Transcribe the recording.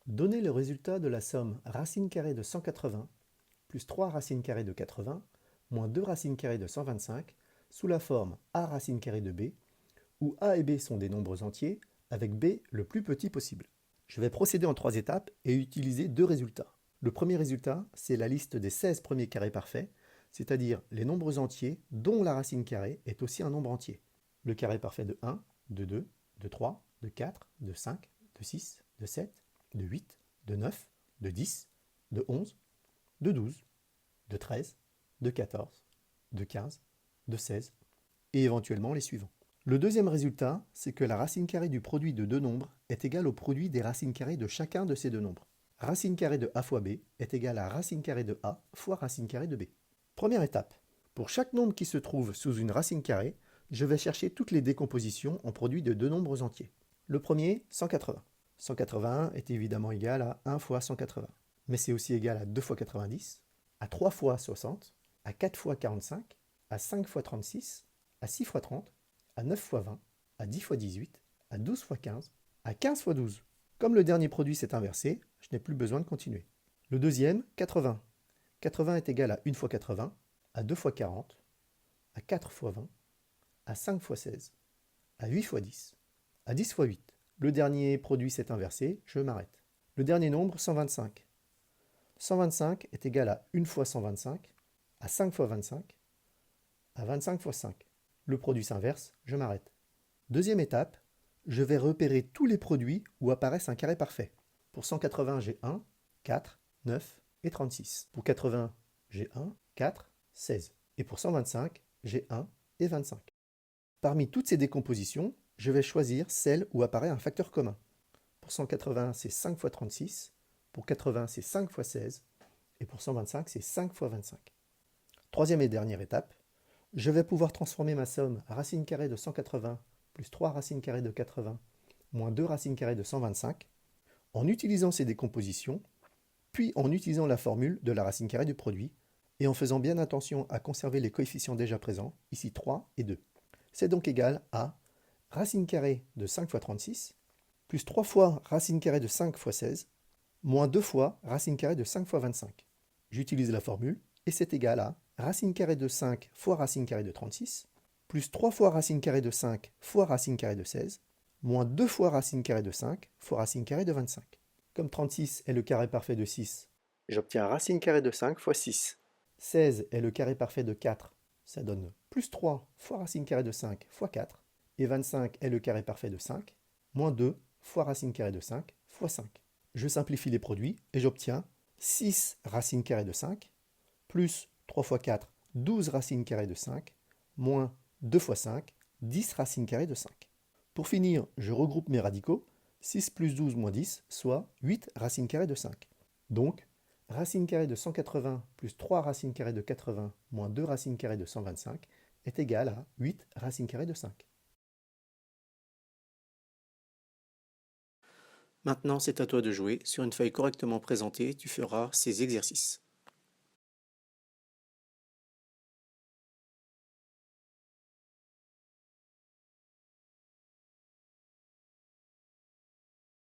Donnez le résultat de la somme racine carrée de 180 plus 3 racines carrées de 80 moins 2 racines carrées de 125 sous la forme a racine carrée de b, où a et b sont des nombres entiers, avec b le plus petit possible. Je vais procéder en 3 étapes et utiliser 2 résultats. Le premier résultat, c'est la liste des 16 premiers carrés parfaits, c'est-à-dire les nombres entiers dont la racine carrée est aussi un nombre entier. Le carré parfait de 1, de 2, de 3, de 4, de 5, de 6, de 7, de 8, de 9, de 10, de 11, de 12, de 13, de 14, de 15, de 16, et éventuellement les suivants. Le deuxième résultat, c'est que la racine carrée du produit de deux nombres est égale au produit des racines carrées de chacun de ces deux nombres. Racine carrée de a fois b est égale à racine carrée de a fois racine carrée de b. Première étape. Pour chaque nombre qui se trouve sous une racine carrée, je vais chercher toutes les décompositions en produits de deux nombres entiers. Le premier, 180. 181 est évidemment égal à 1 fois 180. Mais c'est aussi égal à 2 fois 90, à 3 fois 60, à 4 fois 45, à 5 fois 36, à 6 fois 30, à 9 fois 20, à 10 fois 18, à 12 fois 15, à 15 fois 12. Comme le dernier produit s'est inversé, je n'ai plus besoin de continuer. Le deuxième, 80. 80 est égal à 1 fois 80, à 2 fois 40, à 4 fois 20, à 5 fois 16, à 8 fois 10, à 10 fois 8. Le dernier produit s'est inversé, je m'arrête. Le dernier nombre, 125. 125 est égal à 1 fois 125, à 5 fois 25, à 25 fois 5. Le produit s'inverse, je m'arrête. Deuxième étape, je vais repérer tous les produits où apparaissent un carré parfait. Pour 180, j'ai 1, 4, 9 et 36. Pour 80, j'ai 1, 4, 16. Et pour 125, j'ai 1 et 25. Parmi toutes ces décompositions, je vais choisir celle où apparaît un facteur commun. Pour 180, c'est 5 fois 36. Pour 80, c'est 5 fois 16. Et pour 125, c'est 5 fois 25. Troisième et dernière étape, je vais pouvoir transformer ma somme racine carrée de 180 plus 3 racines carrées de 80 moins 2 racines carrées de 125 en utilisant ces décompositions, puis en utilisant la formule de la racine carrée du produit et en faisant bien attention à conserver les coefficients déjà présents, ici 3 et 2. C'est donc égal à racine carrée de 5 fois 36 plus 3 fois racine carrée de 5 fois 16 moins 2 fois racine carrée de 5 fois 25. J'utilise la formule et c'est égal à racine carrée de 5 fois racine carrée de 36 plus 3 fois racine carrée de 5 fois racine carrée de 16 moins 2 fois racine carrée de 5 fois racine carrée de 25. Comme 36 est le carré parfait de 6, j'obtiens racine carrée de 5 fois 6. 16 est le carré parfait de 4, ça donne plus 3 fois racine carrée de 5 fois 4. Et 25 est le carré parfait de 5, moins 2 fois racine carrée de 5 fois 5. Je simplifie les produits et j'obtiens 6 racine carrée de 5 plus 3 fois 4, 12 racines carrées de 5, moins 2 fois 5, 10 racines carrées de 5. Pour finir, je regroupe mes radicaux, 6 plus 12 moins 10, soit 8 racines carrées de 5. Donc, racine carrée de 180 plus 3 racines carrées de 80 moins 2 racines carrées de 125 est égal à 8 racines carrées de 5. Maintenant, c'est à toi de jouer. Sur une feuille correctement présentée, tu feras ces exercices.